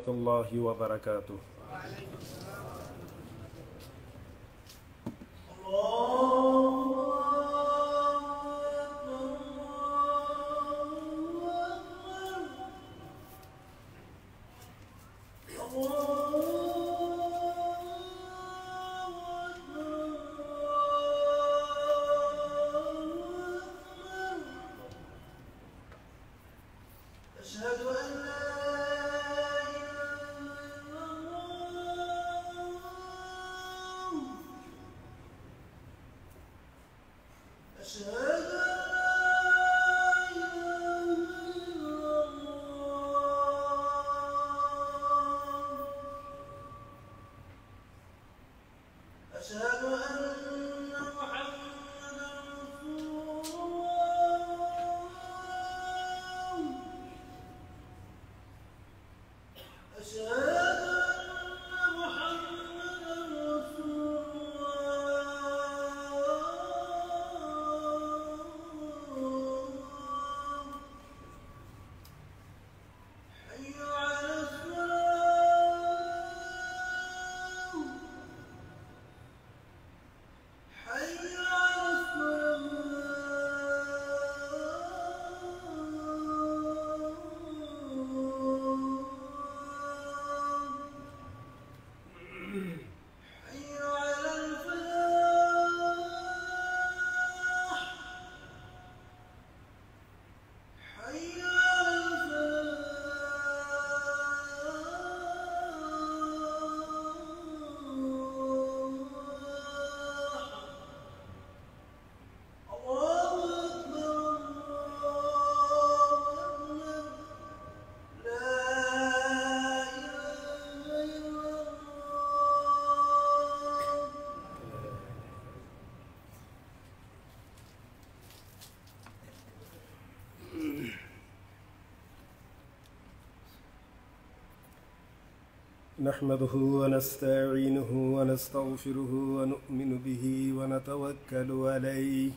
الله وبركاته. نحمده ونستعينه ونستغفره ونؤمن به ونتوكل عليه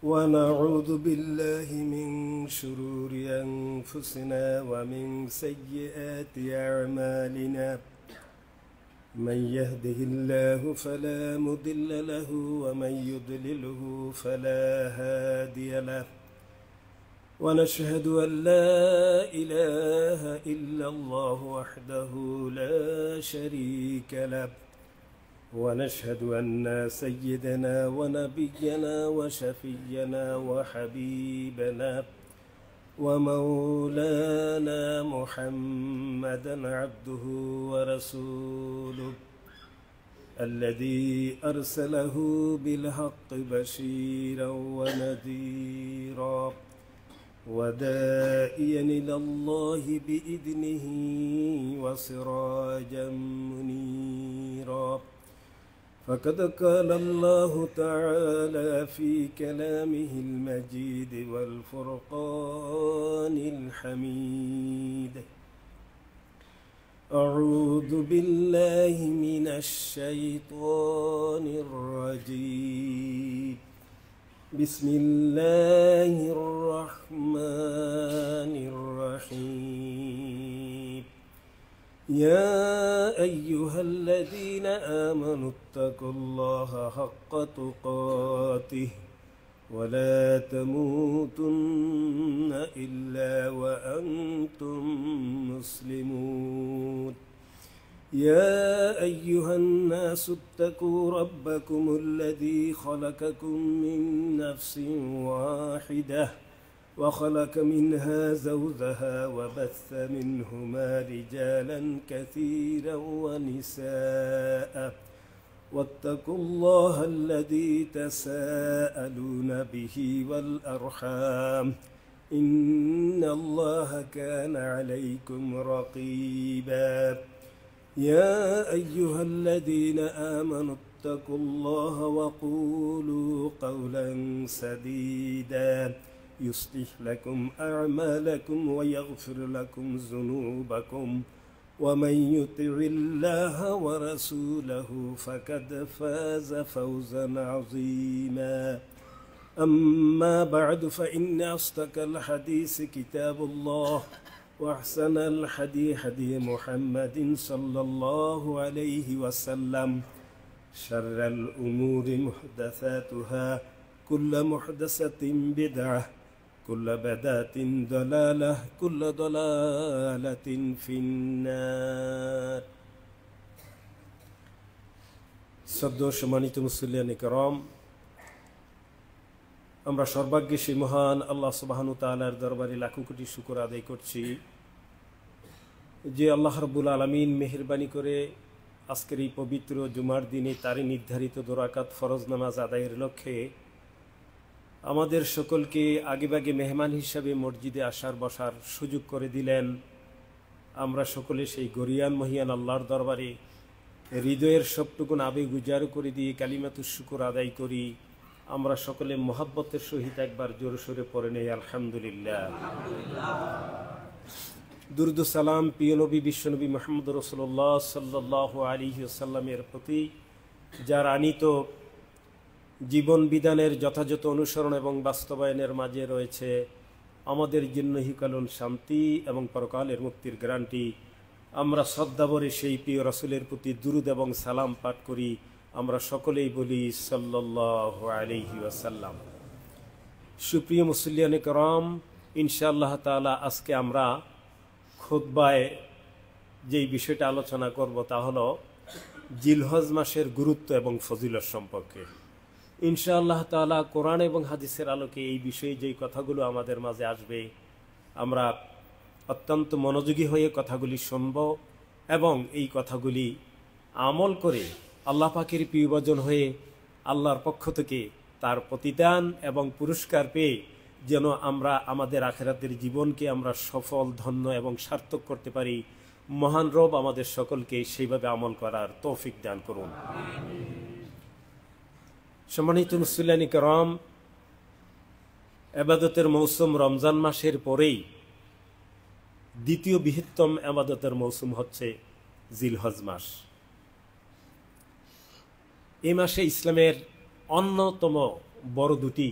ونعوذ بالله من شرور أنفسنا ومن سيئات أعمالنا من يهده الله فلا مضل له ومن يضلله فلا هادي له ونشهد أن لا إله إلا الله وحده لا شريك له ونشهد أن سيدنا ونبينا وشفينا وحبيبنا ومولانا محمدا عبده ورسوله الذي أرسله بالحق بشيرا ونذيرا وداعيا إلى الله بإذنه وسراجا منيرا فقد قال الله تعالى في كلامه المجيد والفرقان الحميد أعوذ بالله من الشيطان الرجيم بسم الله الرحمن الرحيم يا أيها الذين آمنوا اتقوا الله حق تقاته ولا تموتن إلا وأنتم مسلمون يا أيها الناس اتقوا ربكم الذي خلقكم من نفس واحدة وخلق منها زوجها وبث منهما رجالا كثيرا ونساء واتقوا الله الذي تساءلون به والأرحام إن الله كان عليكم رقيبا يا أيها الذين آمنوا اتقوا الله وقولوا قولا سديدا يصلح لكم أعمالكم ويغفر لكم ذنوبكم ومن يطع الله ورسوله فقد فاز فوزا عظيما أما بعد فإن أصدق الحديث كتاب الله وأحسن الهدي هدي محمد صلى الله عليه وسلم شر الأمور محدثاتها كل محدثة بدعة كل بدعة ضلالة كل ضلالة في النار সম্মানিত মুসল্লিয়ান কিরাম, আমরা সর্বাগ্যে সেই মহান আল্লাহ সুবহানাহু ওয়া তাআলার দরবারে লাখো কোটি শুকর আদায় করছি যে আল্লাহ রাব্বুল আলামিন মেহেরবানি করে আজকের এই পবিত্র জুমার দিনে তারই নির্ধারিত 2 রাকাত ফরজ নামাজ আদায়ের লক্ষ্যে আমাদের সকলকে আগেভাগে মেহমান হিসাবে মসজিদে আসার বসার সুযোগ করে দিলেন। আমরা সকলে সেই গরিয়ান মহিয়ান আল্লাহর দরবারে হৃদয়ের সবটুকুন আবেগ উজাড় করে দিয়ে কালিমাতুশ শুকর আদায় করি। আমরা সকলে মোহাব্বতের সহিত একবার জোরে সোরে পড়ে নেই আলহামদুলিল্লাহ। দুরুদ সালাম প্রিয় নবী বিশ্বনবী মুহাম্মদ রাসূলুল্লাহ সাল্লাল্লাহু আলাইহি ওয়াসাল্লামের প্রতি, যার আনিত জীবন বিধানের যথাযথ অনুসরণ এবং বাস্তবায়নের মাঝে রয়েছে আমাদের জন্য ইহকালীন শান্তি এবং পরকালের মুক্তির গ্যারান্টি। আমরা শ্রদ্ধাভরে সেই প্রিয় রাসূলের প্রতি দুরুদ এবং সালাম পাঠ করি। আমরা সকলেই বলি সাল্লাল্লাহু আলাইহি ওয়াসাল্লাম। সুপ্রিয় মুসল্লিয়ানে কেরাম, ইনশাআল্লাহ তাআলা আজকে আমরা খুতবায় যেই বিষয়টা আলোচনা করব তা হলো জিলহজ মাসের গুরুত্ব এবং ফজিলত সম্পর্কে। ইনশাআল্লাহ তাআলা কোরআন এবং হাদিসের আলোকে এই বিষয়ে যেই কথাগুলো আমাদের মাঝে আসবে আমরা অত্যন্ত মনোযোগী হয়ে কথাগুলি শুনব এবং এই কথাগুলি আমল করে আল্লাহ পাকের প্রিয়ভাজন হয়ে আল্লাহর পক্ষ থেকে তার প্রতিদান এবং পুরস্কার পেয়ে যেন আমরা আমাদের আখিরাতের জীবনকে আমরা সফল ধন্য এবং সার্থক করতে পারি। মহান রব আমাদের সকলকে সেইভাবে আমল করার তৌফিক দান করুন। সম্মানিত মুসল্লিয়ান কিরাম, ইবাদতের মৌসুম রমজান মাসের পরেই দ্বিতীয় বৃহত্তম ইবাদতের মৌসুম হচ্ছে জিলহজ মাস। এই মাসে ইসলামের অন্যতম বড় দুটি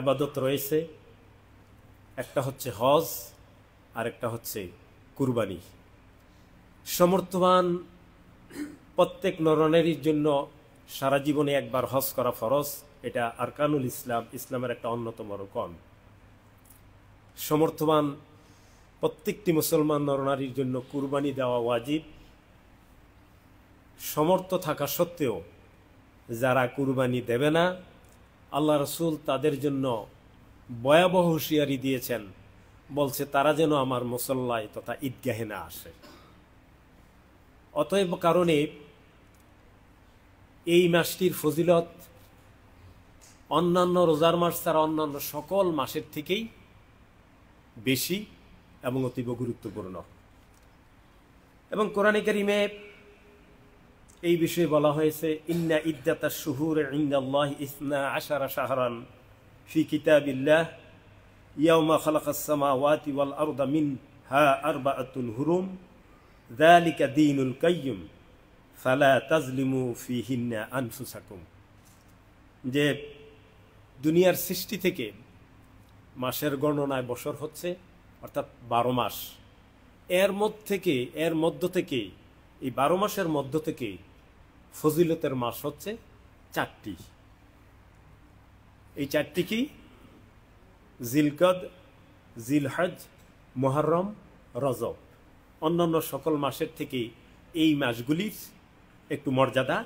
ইবাদত রয়েছে, একটা হচ্ছে হজ আর একটা হচ্ছে কুরবানি। সমর্থবান প্রত্যেক নরনারীর জন্য সারা জীবনে একবার হজ করা ফরজ। এটা আরকানুল ইসলাম, ইসলামের একটা অন্যতম রুকন। সমর্থবান প্রত্যেকটি মুসলমান নরনারীর জন্য কুরবানি দেওয়া ওয়াজিব। সমর্থ থাকা সত্ত্বেও যারা কুরবানি দেবে না, আল্লাহ রসুল তাদের জন্য ভয়াবহ হুঁশিয়ারি দিয়েছেন, বলছে তারা যেন আমার মুসল্লায় তথা ঈদগাহে না আসে। অতএব কারণে এই মাসটির ফজিলত অন্যান্য রোজার মাস ছাড়া অন্যান্য সকল মাসের থেকেই বেশি এবং অতীব গুরুত্বপূর্ণ। এবং কোরআনে কারিমে এই বিষয়ে বলা হয়েছে, ইন্না ইদ্দাতাশ শুহুরি ইনদাল্লাহি 12 শাহরান ফি কিতাবিল্লাহ ইয়াওমা খালাকাস সামাওয়াতি ওয়াল আরদা মিনহা আরবাআতুন হুরুম যালিকা দীনুল কাইয়্যিম ফালা তাজলিমু ফিহিন্না আনফুসাকুম। যে দুনিয়ার সৃষ্টি থেকে মাসের গণনায় বছর হচ্ছে অর্থাৎ 12 মাস। এর মধ্য থেকে এই 12 মাসের মধ্য থেকে ফজিলতের মাস হচ্ছে 4টি। এই 4টি কি? জিলকদ, জিলহজ, মুহররম, রজব। অন্যান্য সকল মাসের থেকে এই মাসগুলির একটু মর্যাদা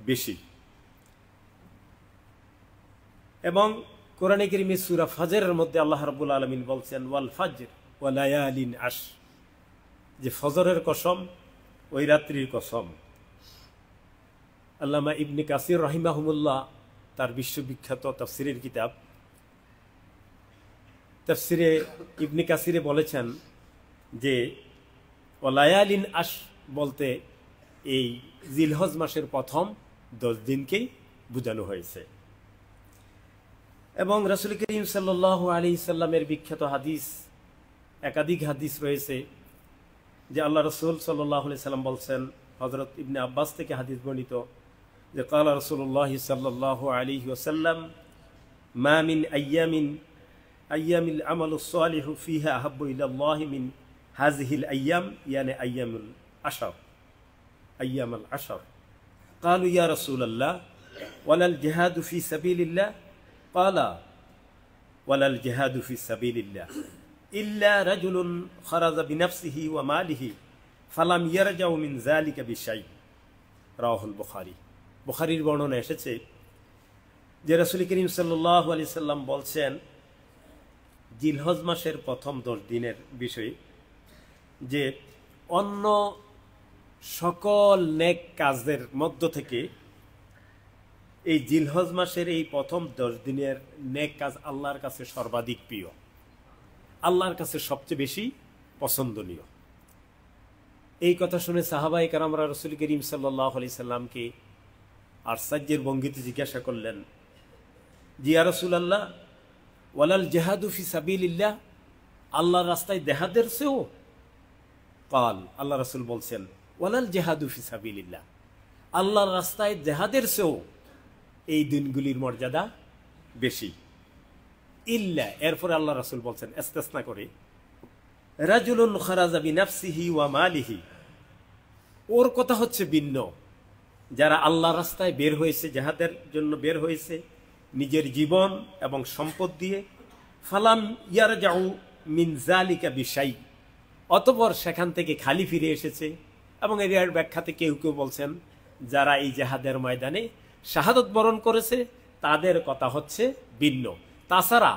বেশি। এবং কোরআনে কারিমে সূরা ফাজরের মধ্যে আল্লাহ রাব্বুল আলামিন বলছেন, ওয়াল ফাজর ওয়া লায়ালিন আশ, যে ফজরের কসম, ওই রাত্রির কসম। আল্লামা ইবনে কাসির রাহিমাহুমুল্লাহ তার বিশ্ববিখ্যাত তাফসিরের কিতাব তাফসিরে ইবনে কাসিরে বলেছেন যে ওয়া লায়ালিন আশ বলতে এই জিলহজ মাসের প্রথম 10 দিনকেই বোঝানো হয়েছে। এবং রাসূল করিম সাল্লাল্লাহু আলাইহি সাল্লামের বিখ্যাত হাদিস, একাধিক হাদিস রয়েছে যে আল্লাহ রাসূল সাল্লাল্লাহু আলাইহি সাল্লাম বলছেন, হযরত ইবনে আব্বাস থেকে হাদিস বর্ণিত যে ক্বালা রাসূলুল্লাহ সাল্লাল্লাহু আলাইহি ওয়াসাল্লাম, মা মিন আইয়ামিন আইয়ামিল আমালুস সালিহু ফিহা আহাব্বু ইলাল্লাহি মিন হাযিহিল আইয়াম ইয়ানি আইয়ামুল আশর, আইয়ামুল আশর। ক্বালু ইয়া রাসূলাল্লাহ ওয়ালাল জিহাদু ফি সাবিলিল্লাহ? ক্বালা ওয়ালাল জিহাদু ফি সাবিলিল্লাহ ইল্লা রাজুলুন খারাজা বিনাফসিহি ওয়া মালিহি ফালাম ইয়ারজাউ মিন যালিকা বিশাই। রাওয়াহুল বুখারী। বুখারীর বর্ণনা এসেছে যে রাসূল করিম সাল্লাল্লাহু আলাইহি সাল্লাম বলছেন জিলহজ মাসের প্রথম 10 দিনের বিষয়ে যে অন্য সকল নেক কাজের মধ্য থেকে এই জিলহজ মাসের এই প্রথম 10 দিনের নেক কাজ আল্লাহর কাছে সর্বাধিক প্রিয়, আল্লাহর কাছে সবচেয়ে বেশি পছন্দনীয়। এই কথা শুনে সাহাবায়ে কেরামরা রাসূল করিম সাল্লাল্লাহু আলাইহি সাল্লামকে আশ্চর্যের ভঙ্গিতে জিজ্ঞাসা করলেন, জি ইয়া রাসূলুল্লাহ, ওয়ালাল জিহাদু ফি সাবিলিল্লাহ, আল্লাহর রাস্তায় জিহাদের চেয়েও? কাল, আল্লাহ রাসূল বলছেন ওয়ালাল জিহাদু ফি সাবিলিল্লাহ, আল্লাহর রাস্তায় জিহাদের চেয়েও এই দিনগুলির মর্যাদা বেশি। ইল্লা, এরপরে আল্লাহ রাসূল বলছেন ইস্তিসনা করে, রাজুলুন খারাজা বিনাফসিহি ওয়া মালিহি, ওর কথা হচ্ছে ভিন্ন। যারা আল্লাহর রাস্তায় বের হয়েছে, জিহাদের জন্য বের হয়েছে নিজের জীবন এবং সম্পদ দিয়ে, ফালাম ইয়ারজাউ মিন যালিকা বিশাই, অতঃপর সেখান থেকে খালি ফিরে এসেছে। এবং এর ব্যাখ্যাতে কেউ কেউ বলছেন যারা এই জিহাদের ময়দানে শাহাদত বরণ করেছে তাদের কথা হচ্ছে ভিন্ন। তাছাড়া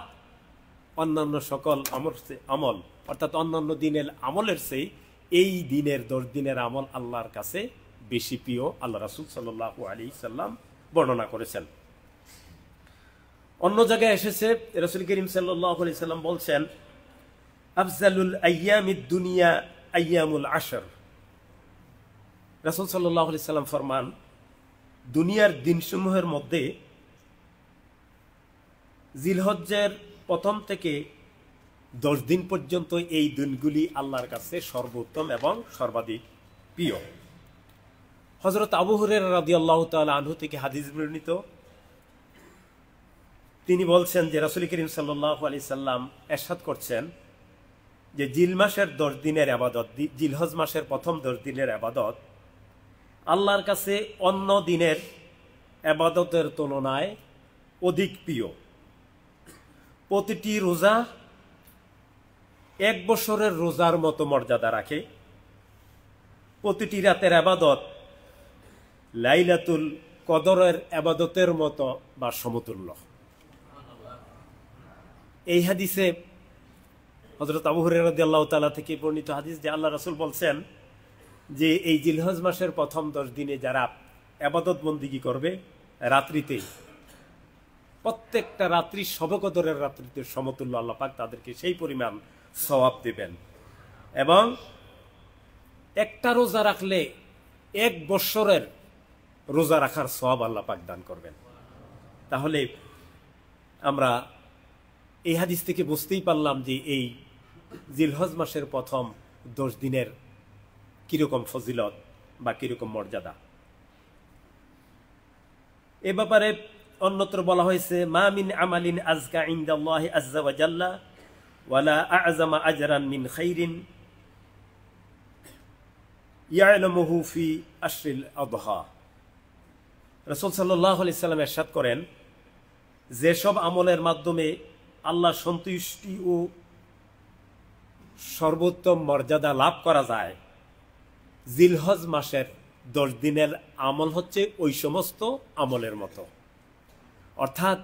অন্যান্য সকল আমল অর্থাৎ অন্যান্য দিনের আমলের চেয়ে এই দিনের 10 দিনের আমল আল্লাহর কাছে বেশি প্রিয়, আল্লাহ রাসূল সাল্লাল্লাহু আলাইহি সাল্লাম বর্ণনা করেছেন। অন্য জায়গায় এসেছে রাসূল করিম সাল্লাল্লাহু আলাইহি সাল্লাম বলছেন, আফজালুল আইয়ামিদ দুনিয়া আইয়ামুল আশর। রাসূল সাল্লাল্লাহু আলাইহি সাল্লাম ফরমান, দুনিয়ার দিনসমূহের মধ্যে জিলহজ্জের প্রথম থেকে 10 দিন পর্যন্ত এই দিনগুলি আল্লাহর কাছে সর্বোত্তম এবং সর্বাধিক প্রিয়। হযরত আবু হুরায়রা রাদিয়াল্লাহু তাআলা আনহু থেকে হাদিস বর্ণিত, তিনি বলছেন যে রাসূল করিম সাল্লাল্লাহু আলাইহি সাল্লাম ইরশাদ করছেন যে জিল মাসের 10 দিনের ইবাদত, জিলহজ মাসের প্রথম 10 দিনের ইবাদত আল্লাহর কাছে অন্য দিনের ইবাদতের তুলনায় অধিক প্রিয়। প্রতিটি রোজা 1 বছরের রোজার মতো মর্যাদা রাখে। প্রতিটি রাতের ইবাদত লাইলাতুল কদরের ইবাদতের মতো বা সমতুল্য। এই হাদিসে হযরত আবু হুরায়রা রাদিয়াল্লাহু তাআলা থেকে বর্ণিত হাদিস যে আল্লাহ রাসূল বলছেন যে এই জিলহজ মাসের প্রথম 10 দিনে যারা ইবাদত বন্দেগী করবে রাত্রিতে, প্রত্যেকটা রাত্রি শবে কদরের রাত্রিতে সমতুল্য আল্লাহ পাক তাদেরকে সেই পরিমাণ সওয়াব দেবেন। এবং একটা রোজা রাখলে 1 বছরের রোজা রাখার সওয়াব আল্লাহ পাক দান করবেন। তাহলে আমরা এই হাদিস থেকে বুঝতেই পারলাম যে এই জিলহজ মাসের প্রথম 10 দিনের কিরকম ফজিলত বা কিরকম মর্যাদা। এ ব্যাপারে অন্যত্র বলা হয়েছে, মা মিন আমালিন আযকা ইনদাল্লাহি আযজা ওয়া জাল্লা ওয়ালা আ'জামা আজরান মিন খাইরিন ইয়ালামুহু ফি আশরিল আযহা। রাসূল সাল্লাল্লাহু আলাইহি সাল্লাম ইরশাদ করেন, যেসব আমলের মাধ্যমে আল্লাহ সন্তুষ্টি ও সর্বোত্তম মর্যাদা লাভ করা যায়, জিলহজ মাসের 10 দিনের আমল হচ্ছে ওই সমস্ত আমলের মতো। অর্থাৎ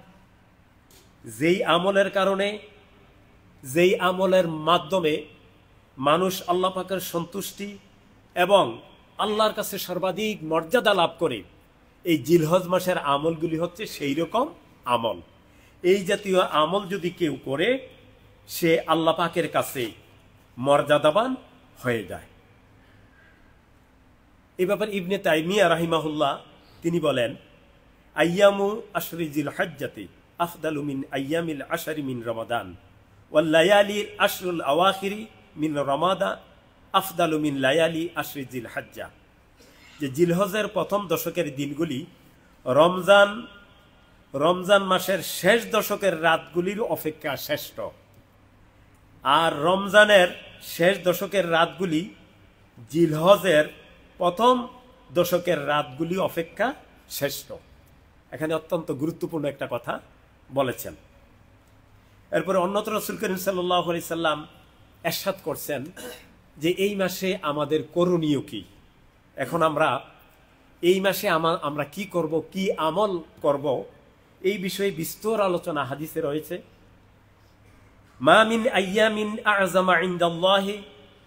যেই আমলের কারণে, যেই আমলের মাধ্যমে মানুষ আল্লাহ পাকের সন্তুষ্টি এবং আল্লাহর কাছে সর্বাধিক মর্যাদা লাভ করে, এই জিলহজ মাসের আমলগুলি হচ্ছে সেই রকম আমল। এই জাতীয় আমল যদি কেউ করে সে আল্লাহ পাকের কাছে মর্যাদাবান হয়ে যায়। এই ব্যাপারে ইবনে তাইমিয়া রাহিমাহুল্লাহ তিনি বলেন, আইয়ামু আশরি জিল হজ্জাতি আফদালু মিন আইয়ামিল আশরি মিন রমাদান ওয়াল লায়ালি আশরুল আওয়াখিরি মিন রমাদা আফদালু মিন লায়ালি আশরি জিল হজ্জা। যে জিলহজের প্রথম দশকের দিনগুলি রমজান রমজান মাসের শেষ দশকের রাতগুলির অপেক্ষা শ্রেষ্ঠ, আর রমজানের শেষ দশকের রাতগুলি জিলহজের প্রথম দশকের রাতগুলি অপেক্ষা শ্রেষ্ঠ। এখানে অত্যন্ত গুরুত্বপূর্ণ একটা কথা বলেছেন। এরপরে অন্যত্র রাসূল করিম সাল্লাল্লাহু আলাইহি সাল্লাম ইরশাদ করছেন যে এই মাসে আমাদের করণীয় কি। এখন আমরা এই মাসে আমরা কি করব, কি আমল করব, এই বিষয়ে বিস্তর আলোচনা হাদিসে রয়েছে। মা মিন আইয়ামিন আ'জামা ইনদাল্লাহি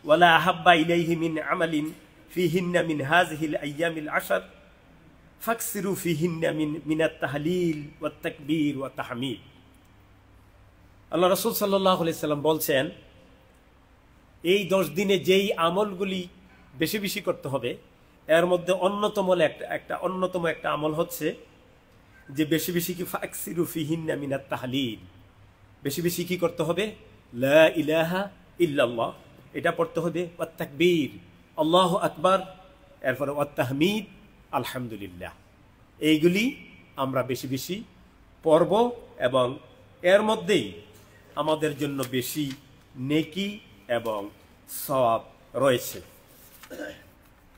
ওয়ালা আহাব্বা ইলাইহি মিন আমালিন ফিহিন্না মিন হাযিহিল আইয়ামিল আশর ফাকসিরু ফিহিন্না মিনাত তাহলিল ওয়াত তাকবীর ওয়াত তাহমিদ। আল্লাহ রাসূল সাল্লাল্লাহু আলাইহি সাল্লাম বলছেন, এই 10 দিনে যেই আমলগুলি বেশি বেশি করতে হবে, এর মধ্যে অন্যতম একটা আমল হচ্ছে যে বেশি বেশি কি ফাকসিরু ফিহিন্না মিনাত তাহলিল, বেশি বেশি কি করতে হবে, লা ইলাহা ইল্লাল্লাহ এটা পড়তে হবে, ওয়াত তাকবীর আল্লাহু আকবার, এরপরে ওয়াত তাহমিদ আলহামদুলিল্লাহ। এইগুলি আমরা বেশি বেশি পড়ব এবং এর মধ্যেই আমাদের জন্য বেশি নেকি এবং সওয়াব রয়েছে।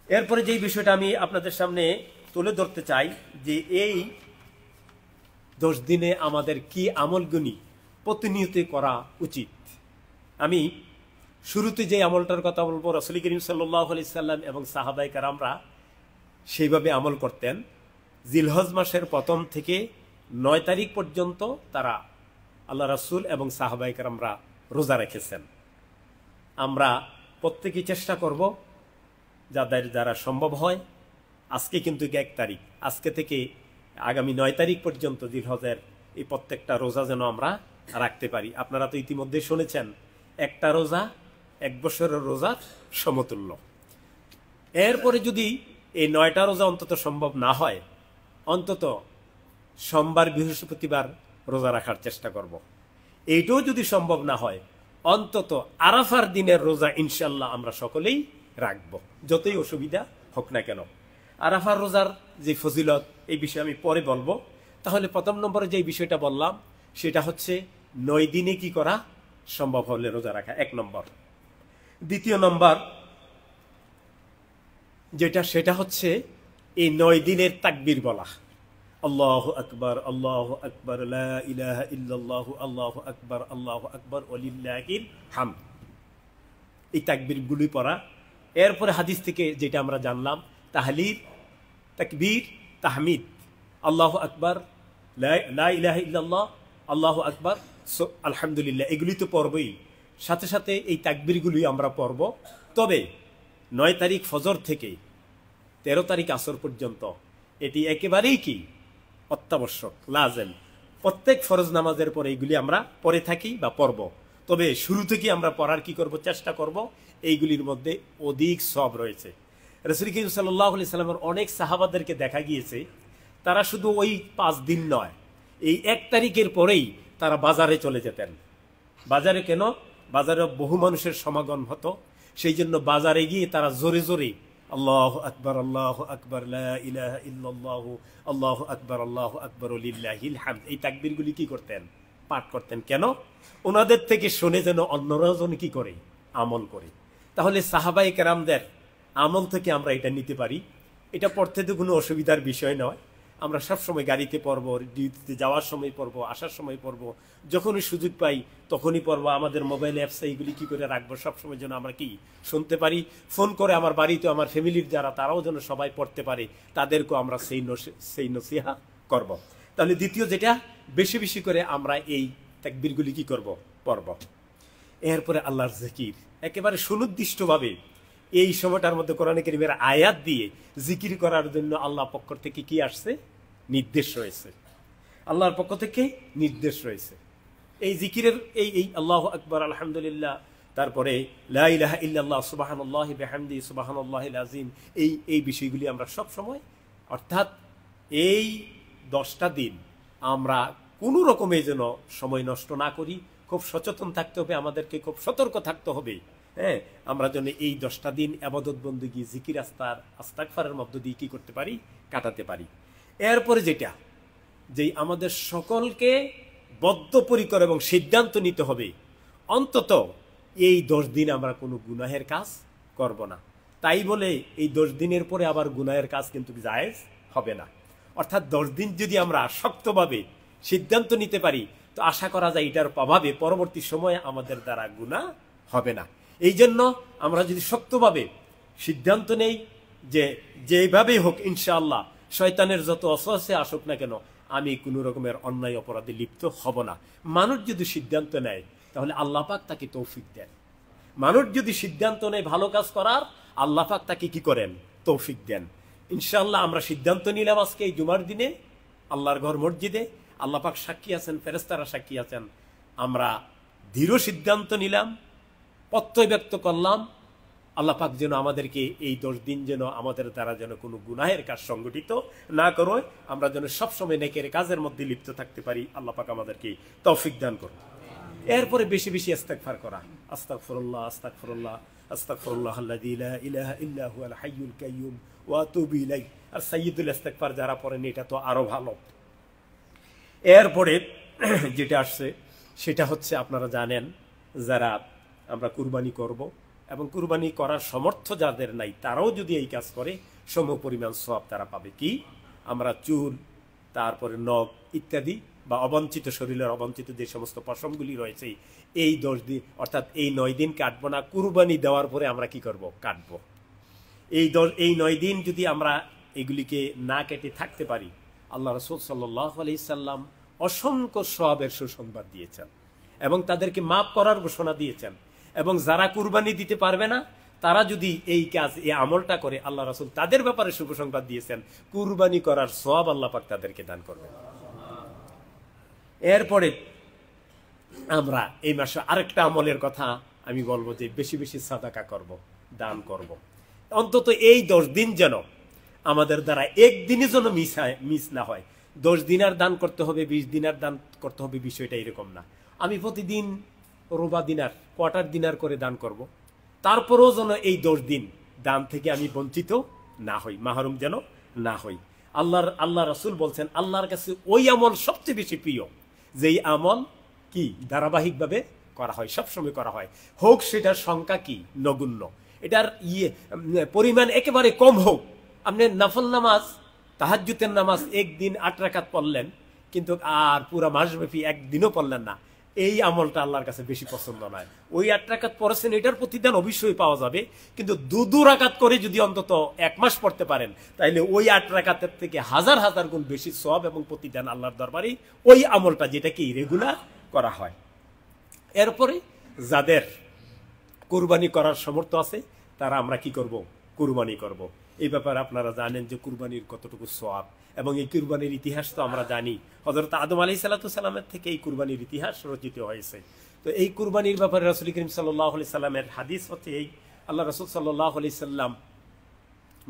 এরপরে যেই বিষয়টা আমি আপনাদের সামনে তুলে ধরতে চাই যে এই 10 দিনে আমাদের কি আমলগুলি প্রতিনিয়ত করা উচিত। আমি শুরুতে যে আমলটার কথা বলবো, রাসূল করিম সাল্লাল্লাহু আলাইহি সাল্লাম এবং সাহাবায়ে কেরামরা সেইভাবে আমল করতেন। জিলহজ মাসের প্রথম থেকে 9 তারিখ পর্যন্ত তারা আল্লাহ রাসূল এবং সাহাবায়ে কেরামরা রোজা রেখেছেন। আমরা প্রত্যেকেই চেষ্টা করব যাদের দ্বারা সম্ভব হয়। আজকে কিন্তু 1 তারিখ, আজকে থেকে আগামী 9 তারিখ পর্যন্ত জিলহজের এই প্রত্যেকটা রোজা যেন আমরা রাখতে পারি। আপনারা তো ইতিমধ্যে শুনেছেন, একটা রোজা 1 বছরের রোজার সমতুল্য। এরপরে যদি এই 9টা রোজা অন্তত সম্ভব না হয়, অন্তত সোমবার বৃহস্পতিবার রোজা রাখার চেষ্টা করব। এইটাও যদি সম্ভব না হয়, অন্তত আরাফার দিনের রোজা ইনশাল্লাহ আমরা সকলেই রাখব, যতই অসুবিধা হোক না কেন। আরাফার রোজার যে ফজিলত, এই বিষয়ে আমি পরে বলবো। তাহলে প্রথম নম্বরে যে বিষয়টা বললাম সেটা হচ্ছে 9 দিনে কি করা সম্ভব হলে রোজা রাখা, 1 নম্বর। দ্বিতীয় নম্বর যেটা, সেটা হচ্ছে এই 9 দিনের তাকবীর বলা, আল্লাহু আকবার আল্লাহু আকবার লা ইলাহা ইল্লাল্লাহু আল্লাহু আকবার ওয়ালিল্লাহিল হামদ, এই তাকবীরগুলি পড়া। এরপরে হাদিস থেকে যেটা আমরা জানলাম, তাহলিল, তাকবীর, তাহমিদ, আল্লাহু আকবার, লা ইলাহা ইল্লাল্লাহ, আল্লাহু আকবার, আলহামদুলিল্লাহ, এগুলি তো পড়বই। সাথে সাথে এই তাকবীরগুলি আমরা পড়ব। তবে 9 তারিখ ফজর থেকে 13 তারিখ আসর পর্যন্ত এটি একেবারেই কি অত্যাবশ্যক, লাজেম। প্রত্যেক ফরজ নামাজের পরে এইগুলি আমরা পড়ে থাকি বা পড়ব। তবে শুরু থেকে আমরা পড়ার কি করব, চেষ্টা করব। এইগুলির মধ্যে অধিক সওয়াব রয়েছে। রাসূল করিম সাল্লাল্লাহু আলাইহি সাল্লামের অনেক সাহাবাদেরকে দেখা গিয়েছে, তারা শুধু ওই 5 দিন নয়, এই 1 তারিখের পরেই তারা বাজারে চলে যেতেন। বাজারে কেন? বাজারে বহু মানুষের সমাগম হতো, সেই জন্য বাজারে গিয়ে তারা জোরে জোরে আল্লাহু আকবার লা ইলাহা ইল্লাল্লাহু আল্লাহু আকবার লিল্লাহিল হামদ, এই তাকবীরগুলি কি করতেন, পাঠ করতেন। কেন? ওনাদের থেকে শুনে যেন অন্যরাও যেন কি করে, আমল করে। তাহলে সাহাবায়ে কেরামদের আমল থেকে আমরা এটা নিতে পারি। এটা পড়তে তো কোনো অসুবিধার বিষয় নয়। আমরা সবসময় গাড়িতে পড়ব, ডিউটিতে যাওয়ার সময় পড়ব, আসার সময় পড়ব, যখনই সুযোগ পাই তখনই পড়ব। আমাদের মোবাইল অ্যাপসে এইগুলি কি করে রাখবো, সবসময় যেন আমরা কি শুনতে পারি। ফোন করে আমার বাড়িতে আমার ফ্যামিলির যারা, তারাও যেন সবাই পড়তে পারে, তাদেরকেও আমরা সেই নসিহা করব। তাহলে দ্বিতীয় যেটা, বেশি বেশি করে আমরা এই তাকবীরগুলি কি করব, পড়ব। এরপরে আল্লাহর জিকির, একেবারে সুনির্দিষ্টভাবে এই সময়টার মধ্যে কোরআনে কারীমের আয়াত দিয়ে জিকির করার জন্য আল্লাহ পক্ষ থেকে কি আসছে, নির্দেশ রয়েছে। আল্লাহর পক্ষ থেকে নির্দেশ রয়েছে এই জিকিরের, এই আল্লাহু আকবার, আলহামদুলিল্লাহ, তারপরে লা ইলাহা ইল্লাল্লাহ, সুবহানাল্লাহি বিহামদি, সুবহানাল্লাহিল আযীম, এই বিষয়গুলি আমরা সব সময়, অর্থাৎ এই 10টা দিন আমরা কোনো রকমে যেন সময় নষ্ট না করি। খুব সচেতন থাকতে হবে আমাদেরকে, খুব সতর্ক থাকতে হবে। হ্যাঁ, আমরা যেন এই 10টা দিন ইবাদত বন্দেগী, জিকির, আস্তাগফারের মধ্য দিয়ে কি করতে পারি, কাটাতে পারি। এরপরে যেটা যে আমাদের সকলকে বদ্ধপরিকর এবং সিদ্ধান্ত নিতে হবে অন্তত এই 10 দিন আমরা কোনো গুনাহের কাজ করব না। তাই বলে এই 10 দিনের পরে আবার গুনাহের কাজ কিন্তু জায়েজ হবে না। অর্থাৎ 10 দিন যদি আমরা শক্তভাবে সিদ্ধান্ত নিতে পারি তো আশা করা যায় এটার প্রভাবে পরবর্তী সময়ে আমাদের দ্বারা গুনাহ হবে না। এই জন্য আমরা যদি শক্তভাবে সিদ্ধান্ত নেই যে যেভাবেই হোক ইনশাআল্লাহ শয়তানের যত অসহসে আসুক না কেন আমি কোনো রকমের অন্যায় অপরাধে লিপ্ত হব না। মানুষ যদি সিদ্ধান্ত নেয় তাহলে আল্লাহ পাক তাকে তৌফিক দেন। মানুষ যদি সিদ্ধান্ত নেয় ভালো কাজ করার, আল্লাহ পাক তাকে কি করেন? তৌফিক দেন। ইনশাআল্লাহ আমরা সিদ্ধান্ত নিলাম আজকে এই জুমার দিনে আল্লাহর ঘর মসজিদে, আল্লাহ পাক সাক্ষী আছেন, ফেরেশতারা সাক্ষী আছেন, আমরা দৃঢ় সিদ্ধান্ত নিলাম, প্রত্যয় ব্যক্ত করলাম আল্লাহ পাক যেন আমাদেরকে এই 10 দিন যেন আমাদের দ্বারা যেন কোনো গুনাহের কাজ সংগঠিত না করে, আমরা যেন সবসময় নেকের কাজের মধ্যে লিপ্ত থাকতে পারি। আল্লাহ পাক আমাদেরকে তৌফিক দান করুন। এরপরে বেশি বেশি ইস্তেগফার করা, আস্তাগফিরুল্লাহ আস্তাগফিরুল্লাহ আস্তাগফিরুল্লাহ আল্লাযী লা ইলাহা ইল্লা হুয়াল হাইয়ুল কাইয়্যুম ওয়া আতুবু ইলাইহি। আর সাইয়্যিদুল ইস্তেগফার যারা পড়েন এটা তো আরো ভালো। এরপরে যেটা আসছে সেটা হচ্ছে আপনারা জানেন যারা আমরা কুরবানি করব এবং কুরবানি করার সামর্থ্য যাদের নাই তারাও যদি এই কাজ করে সমপরিমাণ সওয়াব তারা পাবে। কি? আমরা চুল, তারপরে নখ ইত্যাদি বা অবঞ্চিত শরীরের অবঞ্চিত যে সমস্ত পশমগুলি রয়েছে এই 10 দিন অর্থাৎ এই 9 দিন কাটবো না, কুরবানি দেওয়ার পরে আমরা কি করব? কাটবো। এই 9 দিন যদি আমরা এগুলিকে না কেটে থাকতে পারি, আল্লাহ রাসূল সাল্লাল্লাহু আলাইহি সাল্লাম অসংখ্য সওয়াবের সুসংবাদ দিয়েছেন এবং তাদেরকে মাফ করার ঘোষণা দিয়েছেন। এবং যারা কুরবানি দিতে পারবে না তারা যদি এই কাজ এই আমলটা করে, আল্লাহ রাসূল তাদের ব্যাপারে শুভ সংবাদ দিয়েছেন, কুরবানি করার সওয়াব আল্লাহ পাক তাদেরকে দান করবেন। এরপরে আমরা এই মাসে আরেকটা আমলের কথা আমি বলবো যে বেশি বেশি সাদাকা করব, দান করব। অন্তত এই 10 দিন যেন আমাদের দ্বারা একদিনই যেন মিস না হয়। 10 দিনার দান করতে হবে, 20 দিনার দান করতে হবে, বিষয়টা এরকম না। আমি প্রতিদিন রুবা দিনার, কোয়ার্টার দিনার করে দান করব, তারপরেও যেন এই 10 দিন দান থেকে আমি বঞ্চিত না হই, মাহরুম যেন না হই। আল্লাহ রাসূল বলছেন আল্লাহর কাছে ওই আমল সবচেয়ে বেশি প্রিয় যেই আমল কি ধারাবাহিকভাবে করা হয়, সবসময় করা হয়, হোক সেটার সংখ্যা কি নগণ্য, এটার পরিমাণ একেবারে কম হোক। আপনি নফল নামাজ, তাহাজ্জুদের নামাজ একদিন 8 রাকাত পড়লেন কিন্তু আর পুরো মাসব্যাপী একদিনও পড়লেন না, এই আমলটা আল্লাহর কাছে বেশি পছন্দ নয়। ওই 8 রাকাত পড়েছেন এটার প্রতিদান অবশ্যই পাওয়া যাবে, কিন্তু 2 রাকাত করে যদি অন্তত 1 মাস পড়তে পারেন তাইলে ওই 8 রাকাতের থেকে হাজার হাজার গুণ বেশি সওয়াব এবং প্রতিদান আল্লাহর দরবারে ওই আমলটা যেটা কি রেগুলার করা হয়। এরপরে যাদের কুরবানি করার সামর্থ্য আছে তারা আমরা কি করব? কুরবানি করব। এই ব্যাপারে আপনারা জানেন যে কুরবানির কতটুকু সওয়াব এবং এই কুরবানির ইতিহাস তো আমরা জানি। হযরত আদম আলাইহিস সালামের থেকে এই কুরবানির ইতিহাস রচিত হয়েছে। তো এই কুরবানির ব্যাপারে রাসূল করিম সাল্লাল্লাহু আলাইহি সাল্লামের হাদিস হচ্ছে এই, আল্লাহ রাসূল সাল্লাল্লাহু আলাইহি সাল্লাম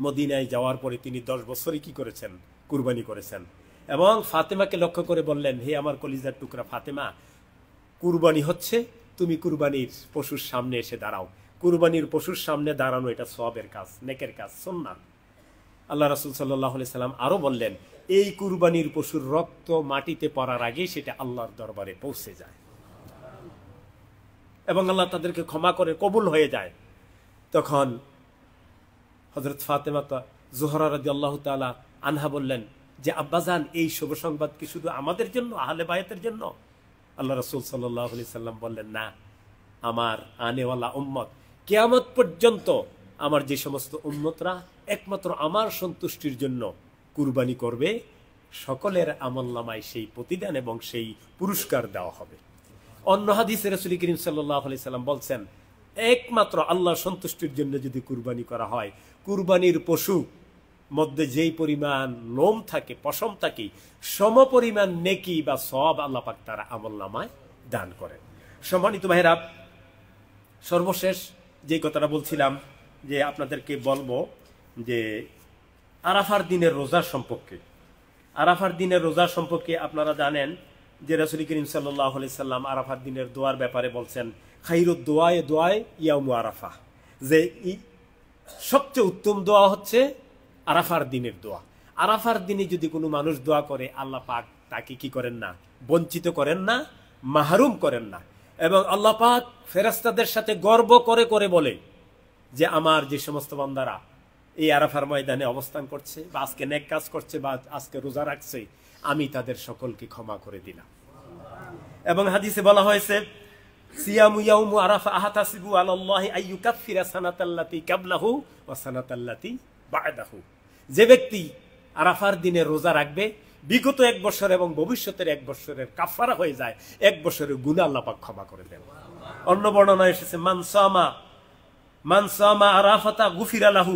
মদিনায় যাওয়ার পরে তিনি 10 বছরই কি করেছেন? কুরবানি করেছেন। এবং ফাতেমাকে লক্ষ্য করে বললেন, হে আমার কলিজার টুকরা ফাতেমা, কুরবানি হচ্ছে তুমি কুরবানির পশুর সামনে এসে দাঁড়াও। কুরবানির পশুর সামনে দাঁড়ানো এটা সওয়াবের কাজ, নেকের কাজ, সুন্নাত। আল্লাহ রাসূল সাল্লাল্লাহু আলাইহি সাল্লাম আরো বললেন, এই কুরবানির পশুর রক্ত মাটিতে পড়ার আগে সেটা আল্লাহর দরবারে পৌঁছে যায় এবং আল্লাহ তাদেরকে ক্ষমা করে কবুল হয়ে যায়। তখন হযরত ফাতেমা জোহরা রাদিয়াল্লাহু তাআলা আনহা বললেন যে আব্বাজান, এই শুভ সংবাদ কি শুধু আমাদের জন্য, আহলে বায়াতের জন্য? আল্লাহ রাসূল সাল্লাল্লাহু আলাইহি সাল্লাম বললেন, না, আমার আনেওয়ালা উম্মত কিয়ামত পর্যন্ত আমার যে সমস্ত উম্মতরা একমাত্র আমার সন্তুষ্টির জন্য কুরবানি করবে সকলের আমলনামায় সেই প্রতিদান এবং সেই পুরস্কার দেওয়া হবে। অন্য হাদিসে রাসূল করিম সাল্লাল্লাহু আলাইহি সাল্লাম বলছেন, একমাত্র আল্লাহর সন্তুষ্টির জন্য যদি কুরবানি করা হয়, কুরবানির পশু মধ্যে যেই পরিমাণ লোম থাকে, পশম থাকে, সমপরিমাণ নেকি বা সওয়াব আল্লাহ পাক তার আমলনামায় দান করেন। সম্মানিত ভাইরা, সর্বশেষ যে কথাটা বলছিলাম যে আপনাদেরকে বলবো যে আরাফার দিনের রোজার সম্পর্কে। আরাফার দিনের রোজার সম্পর্কে আপনারা জানেন যে রাসূল করিম সাল্লাল্লাহু আলাইহি সাল্লাম আরাফার দিনের দোয়ার ব্যাপারে বলছেন, খাইরুদ দোয়ায়ে দোয়ায়ে ইয়াউমু আরাফা, যে সবচেয়ে উত্তম দোয়া হচ্ছে আরাফার দিনের দোয়া। আরাফার দিনে যদি কোনো মানুষ দোয়া করে আল্লাহ পাক তাকে কি করেন না, বঞ্চিত করেন না, মাহরুম করেন না। এবং আল্লাহ পাক ফেরেশতাদের সাথে গর্ব করে করে বলে যে আমার যে সমস্ত বান্দারা এই আরাফার ময়দানে অবস্থান করছে বা আজকে নেক কাজ করছে বা আজকে রোজা রাখছে, আমি তাদের সকলকে ক্ষমা করে দিলাম। এবং হাদিসে বলা হয়েছে সিয়ামু ইয়াউমু আরাফা আহতাসিবু আলাল্লাহি আইয়ুকাফিরা সানাতাল্লাতি কাবলাহু ওয়া সানাতাল্লাতি বা'দাহু। যে ব্যক্তি আরাফার দিনে রোজা রাখবে, বিগত এক বছর এবং ভবিষ্যতের এক বছরের কাফারা হয়ে যায়, এক বছরের গুনাহ আল্লাহ পাক ক্ষমা করে দেন। অন্য বর্ণনায় এসেছে মান সামা আরাফাতা গুফিরা লাহু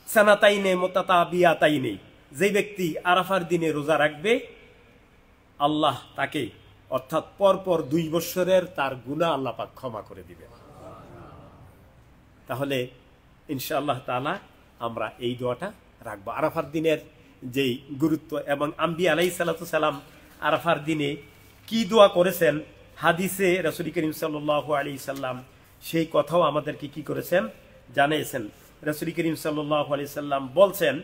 সানাতাইনে মুতাতাবিয়াতাইনে। যে ব্যক্তি আরাফার দিনে রোজা রাখবে, আল্লাহ তাকে অর্থাৎ পরপর 2 বছরের তার গুনাহ আল্লাহ পাক ক্ষমা করে দিবেন। তাহলে ইনশাআল্লাহ তাআলা আমরা এই দোয়াটা রাখবো। আরাফার দিনের যেই গুরুত্ব এবং আম্বিয়া আলাইহিস সালাতু সালাম আরাফার দিনে কি দোয়া করেছেন, হাদিসে রাসূল করিম সাল্লাল্লাহু আলাইহি সাল্লাম সেই কথাও আমাদেরকে কি করেছেন, জানিয়েছেন। রাসূল করিম সাল্লাল্লাহু আলাইহি সাল্লাম বলছেন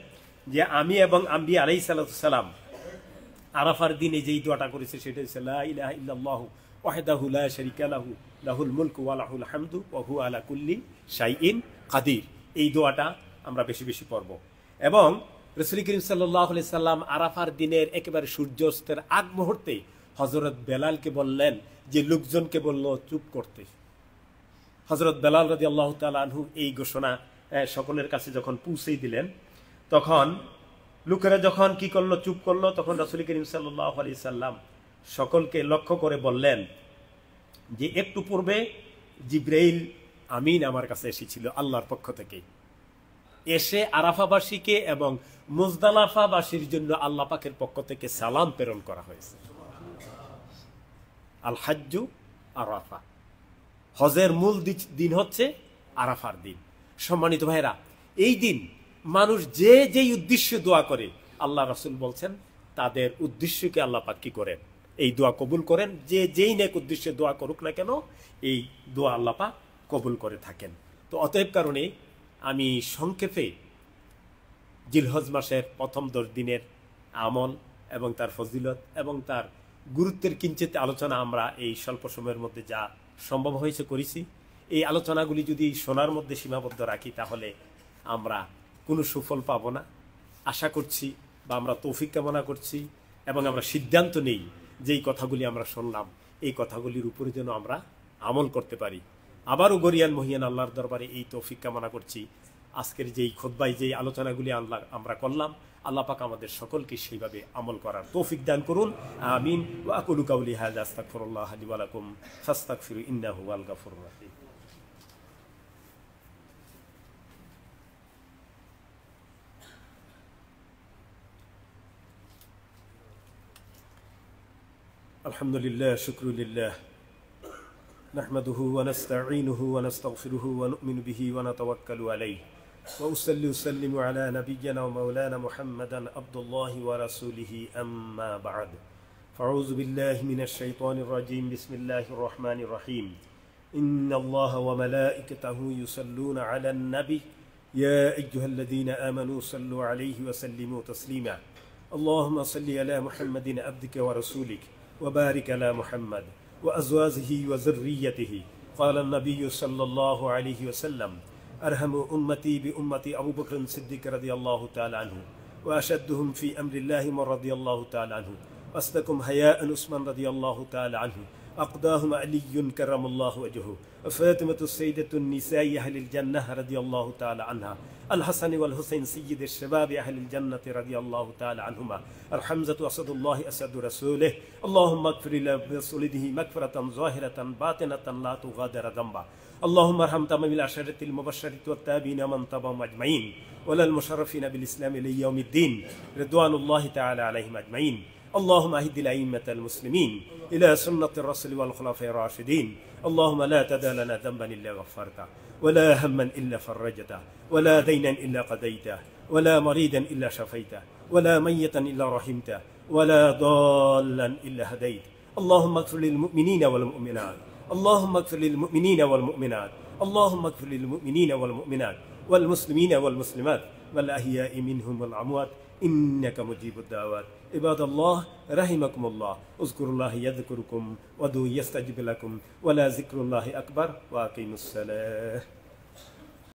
যে আমি এবং আম্বিয়া আলাইহিস সালাতু সালাম আরাফার দিনে যেই দোয়াটা করেছে সেটা হচ্ছে লা ইলাহা ইল্লাল্লাহু ওয়াহদাহু লা শারীকা লাহু লাহুল মুলকু ওয়া লাহুল হামদু ওয়া হুয়া আলা কুল্লি শাইইন কাদির। এই দোয়াটা আমরা বেশি বেশি পড়ব। এবং রাসূল করিম সাল্লাল্লাহু আলাইহি সাল্লাম আরাফার দিনের একেবারে সূর্যাস্তের আগ মুহূর্তে হযরত বেলালকে বললেন যে লোকজনকে বলল চুপ করতে। হযরত বেলাল রাদিয়াল্লাহু তাআলা আনহু এই ঘোষণা সকলের কাছে যখন পৌঁছে দিলেন, তখন লোকেরা যখন কি করলো, চুপ করলো, তখন রাসূল করিম সাল্লাল্লাহু আলাইহি সাল্লাম সকলকে লক্ষ্য করে বললেন যে একটু পূর্বে জিবরাইল আমিন আমার কাছে এসেছিল আল্লাহর পক্ষ থেকে, এসে আরাফাবাসীকে এবং মুজদালাফাবাসীর জন্য আল্লাহ পাকের পক্ষ থেকে সালাম প্রেরণ করা হয়েছে। আল হাজ্জু আরাফা, হজের মূল দিন হচ্ছে আরাফার দিন। সম্মানিত ভাইরা, এই দিন মানুষ যে যেই উদ্দেশ্যে দোয়া করে, আল্লাহ রাসূল বলছেন তাদের উদ্দেশ্যকে আল্লাহ পাক কি করেন, এই দোয়া কবুল করেন। যে যেই নেক উদ্দেশ্যে দোয়া করুক না কেন, এই দোয়া আল্লাহ পাক কবুল করে থাকেন। তো অতএব কারণে আমি সংক্ষেপে জিলহজ মাসের প্রথম 10 দিনের আমল এবং তার ফজিলত এবং তার গুরুত্বের কিঞ্চিত আলোচনা আমরা এই স্বল্প সময়ের মধ্যে যা সম্ভব হয়েছে করেছি। এই আলোচনাগুলি যদি শোনার মধ্যে সীমাবদ্ধ রাখি তাহলে আমরা কোনো সুফল পাবো না। আশা করছি বা আমরা তৌফিক কামনা করছি এবং আমরা সিদ্ধান্ত নেই যে এই কথাগুলি আমরা শুনলাম, এই কথাগুলির উপরে যেন আমরা আমল করতে পারি। আবারও গরিয়ান মহিয়ান আল্লাহর দরবারে এই তৌফিক কামনা করছি। আজকের যেই খুতবায় যেই আলোচনাগুলি আমরা করলাম, আল্লাহ পাক আমাদের সকলকে সেইভাবে আমল করার তৌফিক দান করুন। আমিন। ওয়া আকুলু কাউলি হাযা আস্তাগফিরুল্লাহ লি ওয়া লাকুম ফাস্তাগফিরু ইন্নাহু হুয়াল গাফুরুর রাহিম। আলহামদুলিল্লাহ, শুকরুলিল্লাহ, নাহমাদুহু ওয়া নাস্তাঈনুহু ওয়া নাস্তাগফিরুহু ওয়া নু'মিনু বিহি ওয়া নাতাওয়াক্কালু আলাইহি ওয়া উসাল্লি ওয়াসাল্লিমু আলা নাবিয়্যিনা ওয়া মাওলানা মুহাম্মাদান আবদুল্লাহি ওয়া রাসূলিহি আম্মা বা'দ। ফাউযু বিল্লাহি মিনাশ শাইতানির রাজীম। বিসমিল্লাহির রহমানির রহিম। ইন্নাল্লাহা ওয়া মালাইকাতাহু ইউসাল্লুনা আলান নাবী ইয়া আইয়ুহাল্লাযীনা আমানু সাল্লু আলাইহি ওয়া সাল্লিমু তাসলিমা। আল্লাহুম্মা সাল্লি আলা মুহাম্মাদিন আবদিকা ওয়া রাসূলিকা وبارك على محمد وأزواجه وذريته. قال النبي صلى الله عليه وسلم أرحم أمتي بأمتي أبو بكر الصديق رضي الله تعالى عنه وأشدهم في أمر الله من رضي الله تعالى عنه وأصدقهم حياء عثمان رضي الله تعالى عنه أقداهم علي كرم الله وجهه وفاطمة السيدة النساء أهل الجنة رضي الله تعالى عنها الحسن والحسين سيد الشباب أهل الجنة رضي الله تعالى عنهما الحمزة أسد الله أسد رسوله اللهم اغفر لصلده مغفرة ظاهرة باطنة لا تغادر ذنبا اللهم ارحم تمام العشرة المبشرة والتابعين من تبعهم أجمعين ولا المشرفين بالإسلام ليوم الدين رضوان الله تعالى عليهم أجمعين. اللهم اهد الأئمة المسلمين إلى سنة الرسول والخلفاء الراشدين. اللهم لا تدع لنا ذنبا إلا غفرته ولا هما إلا فرجته ولا دينا إلا قضيته ولا مريدا إلا شفيته ولا ميتا إلا رحمته ولا ضالا إلا هديت. اللهم اغفر للمؤمنين والمؤمنات اللهم اغفر للمؤمنين والمؤمنات اللهم اغفر للمؤمنين والمؤمنات والمسلمين والمسلمات والأحياء منهم والأموات إنك مجيب الدعوات عباد الله رحمكم الله اذكروا الله يذكركم ودعوه يستجب لكم ولا ذكر الله أكبر وأقيموا الصلاة